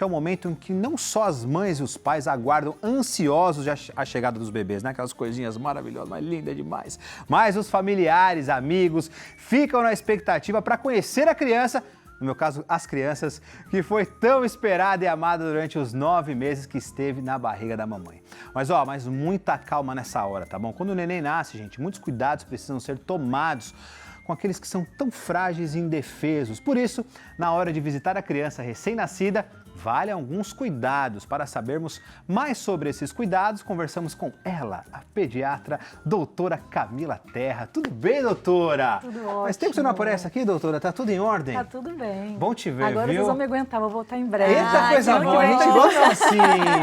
É o momento em que não só as mães e os pais aguardam ansiosos a chegada dos bebês, né? Aquelas coisinhas maravilhosas, mas lindas demais. Mas os familiares, amigos, ficam na expectativa para conhecer a criança, no meu caso, as crianças, que foi tão esperada e amada durante os 9 meses que esteve na barriga da mamãe. Mas muita calma nessa hora, tá bom? Quando o neném nasce, gente, muitos cuidados precisam ser tomados com aqueles que são tão frágeis e indefesos. Por isso, na hora de visitar a criança recém-nascida, vale alguns cuidados. Para sabermos mais sobre esses cuidados, conversamos com ela, a pediatra doutora Camila Terra. Tudo bem, doutora? Tudo ótimo. Faz tempo que você não aparece aqui, doutora? Tá tudo em ordem? Tá tudo bem. Bom te ver, Agora viu? vocês vão me aguentar, vou voltar em breve. Eita, coisa boa, a gente gosta assim.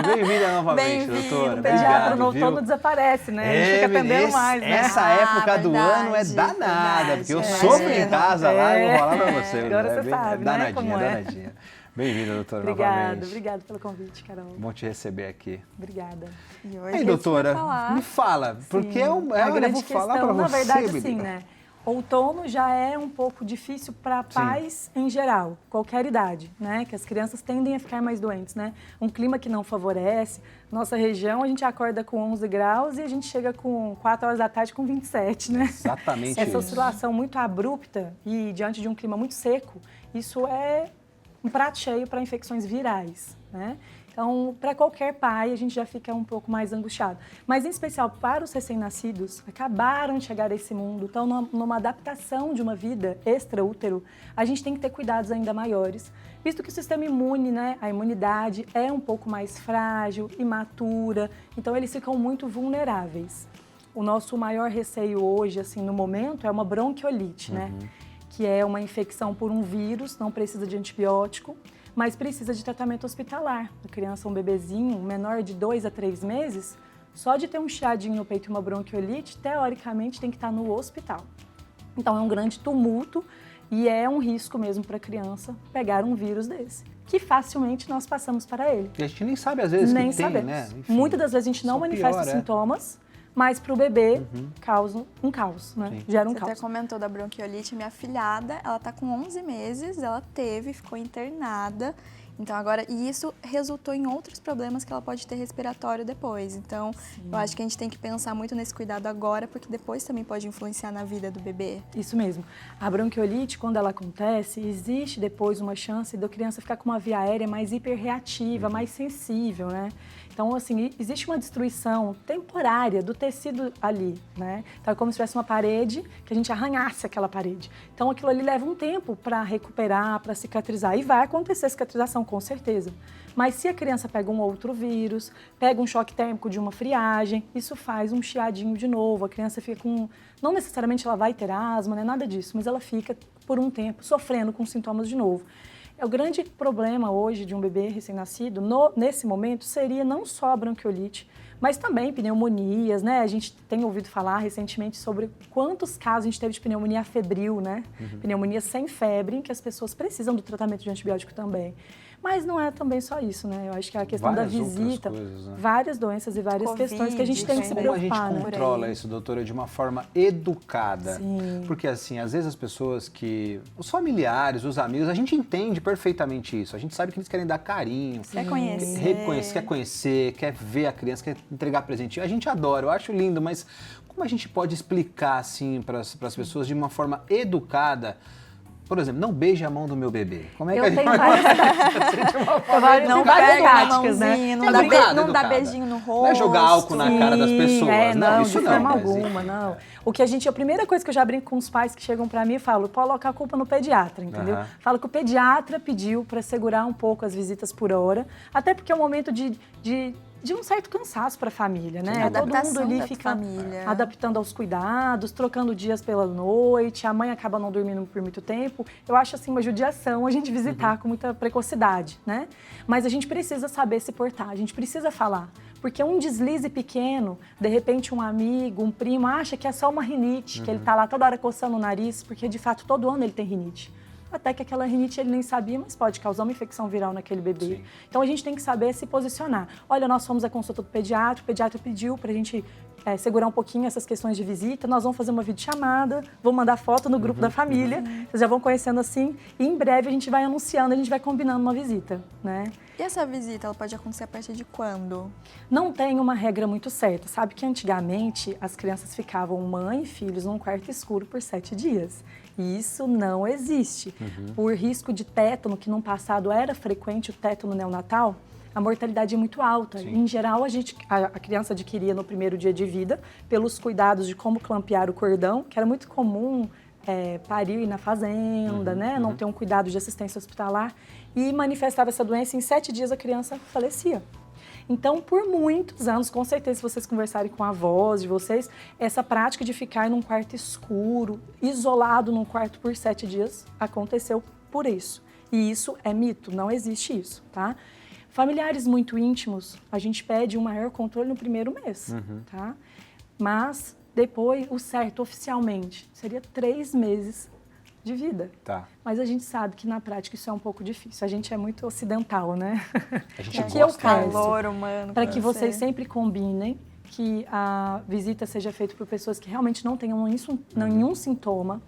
Bem-vinda novamente, doutora. O pediatra Obrigado, no outono desaparece, né? A gente fica atendendo mais, né? Essa época do verdade, ano é danada, porque eu verdade. sofro em casa lá e vou falar pra você. Agora você bem, sabe, né, danadinha, como é. danadinha. Bem-vinda, doutora, novamente. Obrigada pelo convite, Carol. Bom te receber aqui. Obrigada. E E hoje aí, doutora, falar. me fala, porque é um... a Olha, eu grande vou falar questão, pra na você, verdade, menina. assim, né? Outono já é um pouco difícil para pais em geral, qualquer idade, né? Que as crianças tendem a ficar mais doentes, né? Um clima que não favorece. Nossa região, a gente acorda com 11 graus e a gente chega com 4 horas da tarde com 27, né? Exatamente Essa isso. oscilação muito abrupta e diante de um clima muito seco, isso é um prato cheio para infecções virais, né? Então, para qualquer pai, a gente já fica um pouco mais angustiado. Mas, em especial, para os recém-nascidos, acabaram de chegar a esse mundo, estão numa adaptação de uma vida extra-útero, a gente tem que ter cuidados ainda maiores, visto que o sistema imune, né, a imunidade é um pouco mais frágil, imatura, então eles ficam muito vulneráveis. O nosso maior receio hoje, assim, no momento, é uma bronquiolite, né? Que é uma infecção por um vírus, não precisa de antibiótico, mas precisa de tratamento hospitalar. A criança, um bebezinho menor de 2 a 3 meses, só de ter um chiadinho no peito e uma bronquiolite, teoricamente tem que estar no hospital. Então é um grande tumulto e é um risco mesmo para a criança pegar um vírus desse, que facilmente nós passamos para ele. E a gente nem sabe às vezes Nem que tem, sabemos. né? Enfim, Muitas das vezes a gente não só manifesta pior, sintomas, mas para o bebê causa um caos, né? Sim. Gera um Você até caos. comentou da bronquiolite, minha afilhada, ela tá com 11 meses, ela ficou internada. Então agora, e isso resultou em outros problemas que ela pode ter respiratório depois. Então, eu acho que a gente tem que pensar muito nesse cuidado agora, porque depois também pode influenciar na vida do bebê. Isso mesmo. A bronquiolite, quando ela acontece, existe depois uma chance da criança ficar com uma via aérea mais hiperreativa, mais sensível, né? Então, assim, existe uma destruição temporária do tecido ali, né? Então, é como se tivesse uma parede, que a gente arranhasse aquela parede. Então, aquilo ali leva um tempo para recuperar, para cicatrizar. E vai acontecer cicatrização, com certeza. Mas se a criança pega um outro vírus, pega um choque térmico de uma friagem, isso faz um chiadinho de novo. A criança fica com... Não necessariamente ela vai ter asma, né? Nada disso, mas ela fica, por um tempo, sofrendo com sintomas de novo. O grande problema hoje de um bebê recém-nascido, nesse momento, seria não só a bronquiolite, mas também pneumonias, né? A gente tem ouvido falar recentemente sobre quantos casos a gente teve de pneumonia febril, né? Pneumonia sem febre, em que as pessoas precisam do tratamento de antibiótico também. Mas não é também só isso, né? Eu acho que a questão Várias da outras visita, coisas, né? várias doenças e várias Covid, questões que a gente tem que se Como a preocupar, gente né? controla isso, doutora, de uma forma educada? Sim. Porque, assim, às vezes as pessoas os familiares, os amigos, a gente entende perfeitamente isso. A gente sabe que eles querem dar carinho, Quer conhecer. quer conhecer, quer ver a criança, quer entregar presentinho. A gente adora, eu acho lindo, mas como a gente pode explicar, assim, para as pessoas de uma forma educada? Por exemplo, não beije a mão do meu bebê. Como é que a gente tenho vai várias, Não várias pega na táticas, né? mãozinha, não, Educada, não dá educada. beijinho no rosto. Não é jogar álcool na cara das pessoas, não, isso de não. forma mas, alguma, enfim, não. O que a primeira coisa que eu já brinco com os pais que chegam pra mim e falo, colocar a culpa no pediatra, entendeu? Aham. Falo que o pediatra pediu pra segurar um pouco as visitas por hora, até porque é um momento de um certo cansaço para a família, né? Sim, Todo mundo adaptação ali da fica família. adaptando aos cuidados, trocando dias pela noite, a mãe acaba não dormindo por muito tempo. Eu acho assim uma judiação a gente visitar com muita precocidade, né? Mas a gente precisa saber se portar, a gente precisa falar. Porque um deslize pequeno, de repente um amigo, um primo acha que é só uma rinite, que ele tá lá toda hora coçando o nariz, porque de fato todo ano ele tem rinite. Até que aquela rinite ele nem sabia, mas pode causar uma infecção viral naquele bebê. Sim. Então a gente tem que saber se posicionar. Olha, nós fomos à consulta do pediatra, o pediatra pediu para a gente segurar um pouquinho essas questões de visita, nós vamos fazer uma videochamada, vou mandar foto no grupo da família, vocês já vão conhecendo assim, e em breve a gente vai anunciando, a gente vai combinando uma visita, né? E essa visita, ela pode acontecer a partir de quando? Não tem uma regra muito certa. Sabe que antigamente as crianças ficavam mãe e filhos num quarto escuro por 7 dias. E isso não existe. Por risco de tétano, que no passado era frequente o tétano neonatal, a mortalidade é muito alta. Sim. Em geral, a criança adquiria no primeiro dia de vida, pelos cuidados de como clampear o cordão, que era muito comum parir na fazenda, né? Não ter um cuidado de assistência hospitalar. E manifestava essa doença, em 7 dias a criança falecia. Então, por muitos anos, com certeza, se vocês conversarem com a avós de vocês, essa prática de ficar num quarto escuro, isolado num quarto por 7 dias, aconteceu por isso. E isso é mito, não existe isso, tá? Familiares muito íntimos, a gente pede um maior controle no primeiro mês, tá? Mas, depois, o certo, oficialmente, seria 3 meses de vida. Tá. Mas a gente sabe que na prática isso é um pouco difícil. A gente é muito ocidental, né? A gente Que eu gosta peço calor humano. para que vocês sempre combinem que a visita seja feita por pessoas que realmente não tenham nenhum sintoma,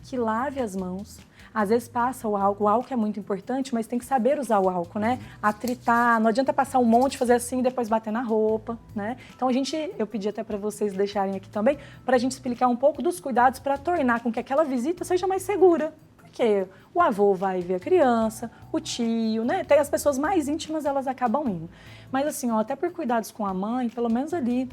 que lave as mãos. Às vezes passa o álcool é muito importante, mas tem que saber usar o álcool, né? Atritar, não adianta passar um monte, fazer assim e depois bater na roupa, né? Então eu pedi até para vocês deixarem aqui também, para a gente explicar um pouco dos cuidados para tornar com que aquela visita seja mais segura. Porque o avô vai ver a criança, o tio, né? Até as pessoas mais íntimas, elas acabam indo. Mas assim, até por cuidados com a mãe, pelo menos ali,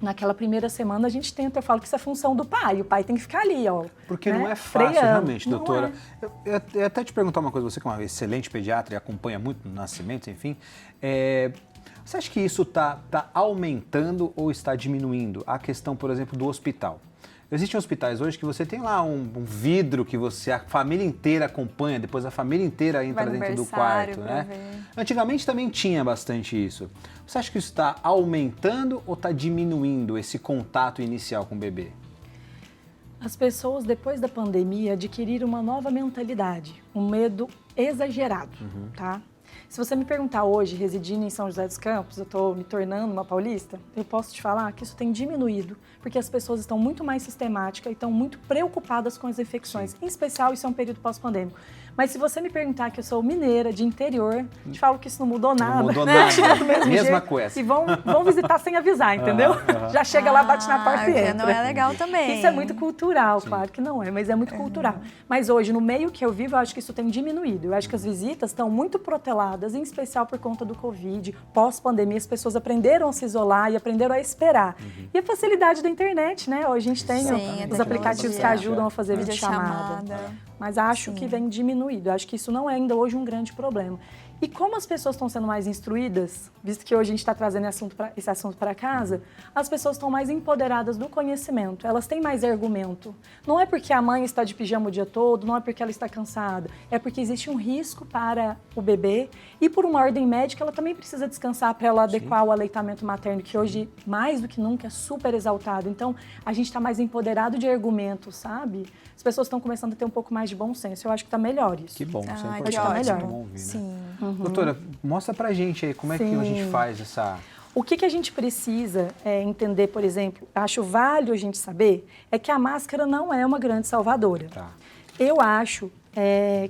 naquela primeira semana, a gente tenta, eu falo que isso é função do pai, o pai tem que ficar ali, ó. Porque né? não é fácil, freando. realmente, Não doutora. é. Eu ia até te perguntar uma coisa, você que é uma excelente pediatra e acompanha muito nascimentos, enfim. Você acha que isso está aumentando ou está diminuindo a questão, por exemplo, do hospital? Existem hospitais hoje que você tem lá um vidro que a família inteira acompanha, depois a família inteira entra dentro do quarto, né? Antigamente também tinha bastante isso. Você acha que isso está aumentando ou está diminuindo esse contato inicial com o bebê? As pessoas, depois da pandemia, adquiriram uma nova mentalidade, um medo exagerado, tá? Se você me perguntar hoje, residindo em São José dos Campos, eu estou me tornando uma paulista, eu posso te falar que isso tem diminuído, porque as pessoas estão muito mais sistemáticas e estão muito preocupadas com as infecções. Em especial, isso é um período pós-pandêmico. Mas se você me perguntar que eu sou mineira, de interior, te falo que isso não mudou nada. Não mudou nada. Do mesmo Mesma jeito. coisa. E vão visitar sem avisar, entendeu? Já chega lá, bate na porta e que entra. não é legal também. Isso é muito cultural, claro que não é, mas é muito cultural. Mas hoje, no meio que eu vivo, eu acho que isso tem diminuído. Eu acho que as visitas estão muito proteladas, em especial por conta do Covid. Pós-pandemia, as pessoas aprenderam a se isolar e aprenderam a esperar. E a facilidade da internet, né? Hoje a gente tem os aplicativos que ajudam a fazer videochamada. Mas acho que vem diminuído. Acho que isso não é ainda hoje um grande problema. E como as pessoas estão sendo mais instruídas, visto que hoje a gente está trazendo esse assunto para casa, as pessoas estão mais empoderadas do conhecimento, elas têm mais argumento. Não é porque a mãe está de pijama o dia todo, não é porque ela está cansada, é porque existe um risco para o bebê e por uma ordem médica ela também precisa descansar para ela adequar o aleitamento materno, que hoje, mais do que nunca, é super exaltado. Então, a gente está mais empoderado de argumentos, sabe? As pessoas estão começando a ter um pouco mais de bom senso. Eu acho que está melhor isso. Que bom, isso é que importante. ótimo. Bom ouvir, né? Sim. Doutora, mostra pra gente aí como é que a gente faz essa... O que a gente precisa entender, por exemplo, acho válido a gente saber, é que a máscara não é uma grande salvadora. Tá. Eu acho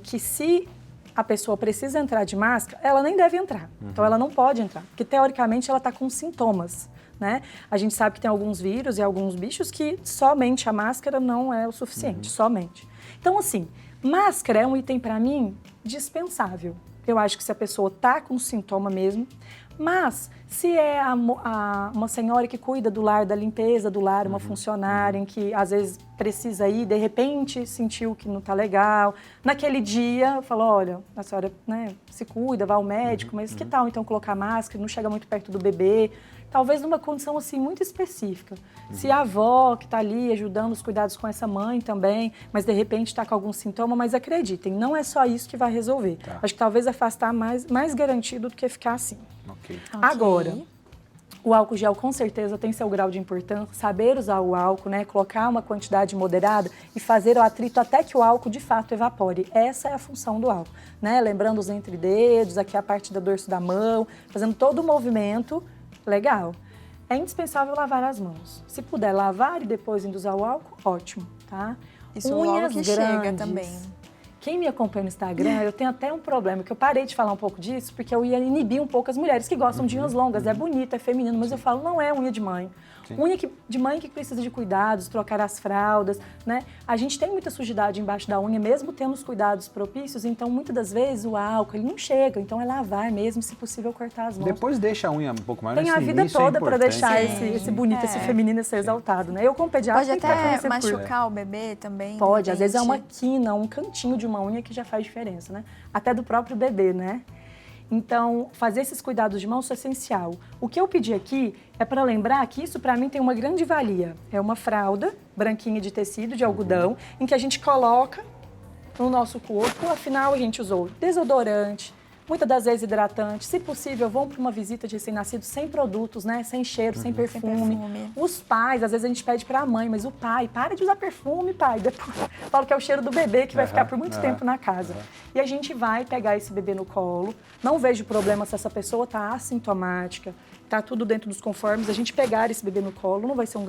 que se a pessoa precisa entrar de máscara, ela nem deve entrar. Então, ela não pode entrar, porque teoricamente ela está com sintomas. Né? A gente sabe que tem alguns vírus e alguns bichos que somente a máscara não é o suficiente, somente. Então, assim, máscara é um item, para mim, dispensável. Eu acho que se a pessoa está com sintoma mesmo, mas se é uma senhora que cuida do lar, da limpeza do lar, uma funcionária em que às vezes precisa ir, de repente sentiu que não está legal, naquele dia falou, olha, a senhora, né, se cuida, vá ao médico, mas que tal então colocar máscara, não chega muito perto do bebê, talvez numa condição assim muito específica. Se a avó que está ali ajudando os cuidados com essa mãe também, mas de repente está com algum sintoma, mas acreditem, não é só isso que vai resolver. Tá. Acho que talvez afastar mais garantido do que ficar assim. Ok. Agora, o álcool gel com certeza tem seu grau de importância, saber usar o álcool, né, colocar uma quantidade moderada e fazer o atrito até que o álcool de fato evapore. Essa é a função do álcool, né? Lembrando os entrededos, aqui a parte do dorso da mão, fazendo todo o movimento legal. é indispensável lavar as mãos. Se puder lavar e depois induzir o álcool, ótimo, tá? Isso logo que chega também. Quem me acompanha no Instagram, eu tenho até um problema, que eu parei de falar um pouco disso, porque eu ia inibir um pouco as mulheres que gostam de unhas longas. É bonito, é feminino, mas eu falo, não é unha de mãe. Unha de mãe que precisa de cuidados, trocar as fraldas, né? A gente tem muita sujidade embaixo da unha, mesmo tendo os cuidados propícios, então muitas das vezes o álcool ele não chega, então é lavar mesmo, se possível cortar as mãos. Depois deixa a unha um pouco maior. Tem a vida toda para deixar esse bonito, esse feminino, esse exaltado, né? Eu como pediatra pode até machucar o bebê também. Pode, às vezes é uma quina, um cantinho de uma unha que já faz diferença, né? Até do próprio bebê, né? Então, fazer esses cuidados de mão é essencial. O que eu pedi aqui é para lembrar que isso, para mim, tem uma grande valia. É uma fralda branquinha de tecido, de algodão, em que a gente coloca no nosso corpo. Afinal, a gente usou desodorante, muitas das vezes hidratante. Se possível, vão para uma visita de recém-nascido sem produtos, né? Sem cheiro, sem perfume. Os pais, às vezes a gente pede para a mãe, mas o pai, para de usar perfume, pai. Depois falo que é o cheiro do bebê que vai ficar por muito tempo na casa. E a gente vai pegar esse bebê no colo. Não vejo problema se essa pessoa está assintomática, está tudo dentro dos conformes. A gente pegar esse bebê no colo não vai ser um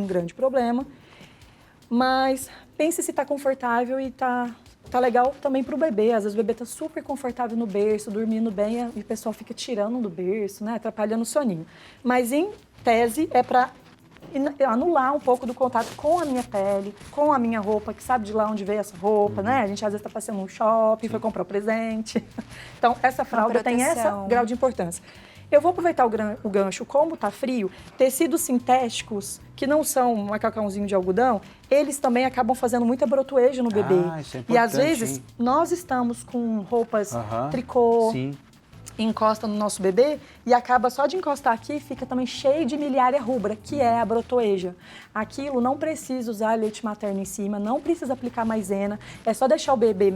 grande problema. Mas pense se está confortável e tá legal também para o bebê. Às vezes o bebê está super confortável no berço, dormindo bem, e o pessoal fica tirando do berço, né? Atrapalhando o soninho. Mas, em tese, é para anular um pouco do contato com a minha pele, com a minha roupa, que sabe de lá onde veio essa roupa, né? A gente às vezes está passeando num shopping, foi comprar um presente. Então, essa fralda tem esse grau de importância. Eu vou aproveitar o gancho, como tá frio, tecidos sintéticos, que não são um macacãozinho de algodão, eles também acabam fazendo muita brotoeja no bebê. Isso é importante, e às vezes, nós estamos com roupas tricô, encosta no nosso bebê e acaba só de encostar aqui, fica também cheio de miliária rubra, que é a brotoeja. Aquilo não precisa usar leite materno em cima, não precisa aplicar maisena, é só deixar o bebê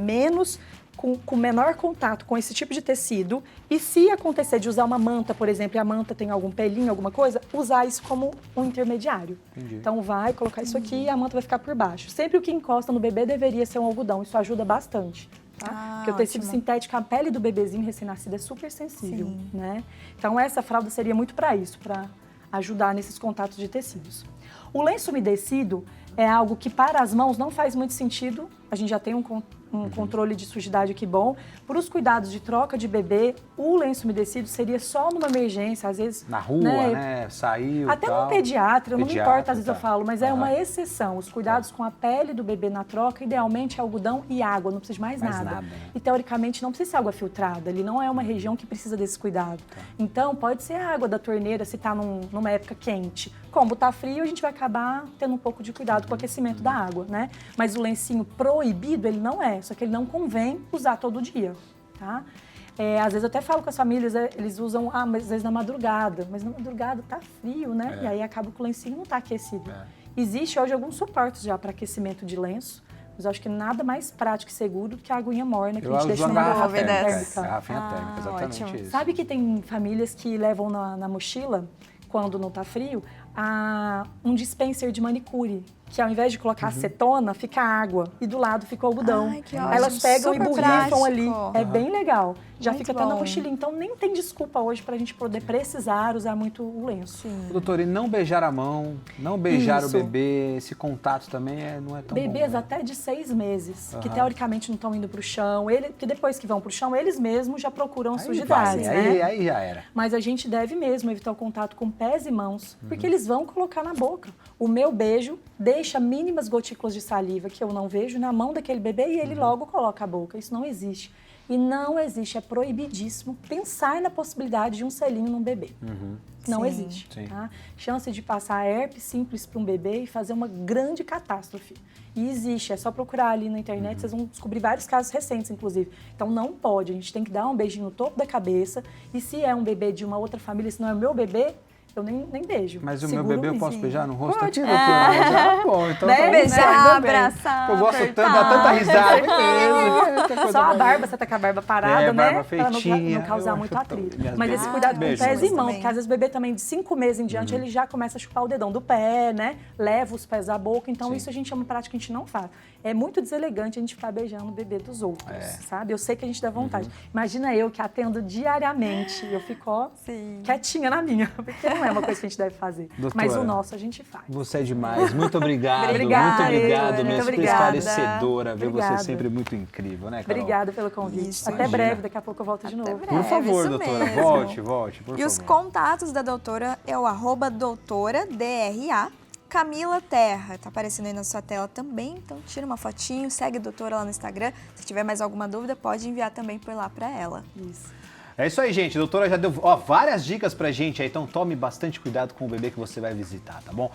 com menor contato com esse tipo de tecido e se acontecer de usar uma manta, por exemplo, e a manta tem algum pelinho, alguma coisa, usar isso como um intermediário. Entendi. Então vai colocar isso aqui e a manta vai ficar por baixo. Sempre o que encosta no bebê deveria ser um algodão, isso ajuda bastante. Tá? Porque o tecido sintético, a pele do bebezinho recém-nascido é super sensível, né? Então essa fralda seria muito para isso, para ajudar nesses contatos de tecidos. O lenço umedecido é algo que para as mãos não faz muito sentido, a gente já tem um controle de sujidade aqui bom. Para os cuidados de troca de bebê, o lenço umedecido seria só numa emergência, às vezes... Na rua, né? Saiu, até tal. No pediatra, não me importa, às vezes eu falo, mas é uma exceção. Os cuidados com a pele do bebê na troca, idealmente é algodão e água, não precisa de mais nada. Né? E teoricamente não precisa ser água filtrada, ele não é uma região que precisa desse cuidado. Então pode ser a água da torneira se está numa época quente. Como está frio, a gente vai acabar tendo um pouco de cuidado com o aquecimento da água, né? Mas o lencinho proibido, ele não é, só que ele não convém usar todo dia, tá? Às vezes eu até falo com as famílias, eles usam, mas às vezes na madrugada, mas na madrugada tá frio, né? E aí acaba que o lencinho não tá aquecido. Existe hoje alguns suportes já para aquecimento de lenço, mas eu acho que nada mais prático e seguro do que a aguinha morna que a gente deixa na garrafa térmica. Garrafinha térmica, exatamente isso. Sabe que tem famílias que levam na mochila, quando não tá frio, um dispenser de manicure, que ao invés de colocar acetona, fica água e do lado fica o algodão. Ai, que Aí elas pegam super e borrifam prático. ali. É bem legal. Já Muito fica até na bom. mochilinha. Então nem tem desculpa hoje pra gente poder precisar usar muito o lenço. Doutor, e não beijar a mão, não beijar Isso. o bebê, esse contato também não é tão Bebês bom, né? até de 6 meses, que teoricamente não estão indo pro chão, que depois que vão pro chão, eles mesmos já procuram sujidades, né? Aí já era. Mas a gente deve mesmo evitar o contato com pés e mãos, porque eles vão colocar na boca. O meu beijo deixa mínimas gotículas de saliva que eu não vejo na mão daquele bebê e ele logo coloca a boca. Isso não existe. E não existe, é proibidíssimo pensar na possibilidade de um selinho num bebê. Não existe. Tá? Chance de passar herpes simples para um bebê e fazer uma grande catástrofe. E existe, é só procurar ali na internet, vocês vão descobrir vários casos recentes, inclusive. Então não pode, a gente tem que dar um beijinho no topo da cabeça. E se é um bebê de uma outra família, se não é o meu bebê, eu nem beijo. Mas o Seguro meu bebê eu mesmo. posso beijar no rosto Pode. aqui, doutora? Bom, então Né? tá bom, Beijar, tudo bem. abraçar, Eu gosto tanto, apertar. dá tanta risada. Beleza. Só a barba, você tá com a barba parada, né? barba Pra feitinha. não causar Eu muito acho atrito. minhas Mas esse beijos. cuidado com Beijo. pés e mãos, Também. porque às vezes o bebê também de 5 meses em diante, ele já começa a chupar o dedão do pé, né? Leva os pés à boca, então isso a gente é uma prática que a gente não faz. É muito deselegante a gente ficar beijando o bebê dos outros, sabe? Eu sei que a gente dá vontade. Imagina eu que atendo diariamente, eu fico, ó, quietinha na minha, porque não não é uma coisa que a gente deve fazer. Doutora, mas o nosso a gente faz. Você é demais. Muito obrigado. Obrigada, muito obrigado, Dora. minha Muito super obrigada. esclarecedora. Ver você Obrigada. sempre muito incrível, né, Carol? Obrigada pelo convite. Isso, Até imagina. breve, daqui a pouco eu volto de novo. breve. Por favor, isso doutora, mesmo. volte, por E favor. os contatos da doutora é o @doutora_DRA. Camila Terra, tá aparecendo aí na sua tela também, então tira uma fotinho, segue a doutora lá no Instagram. Se tiver mais alguma dúvida, pode enviar também por lá para ela. Isso. É isso aí, gente. A doutora já deu várias dicas pra gente aí, então tome bastante cuidado com o bebê que você vai visitar, tá bom?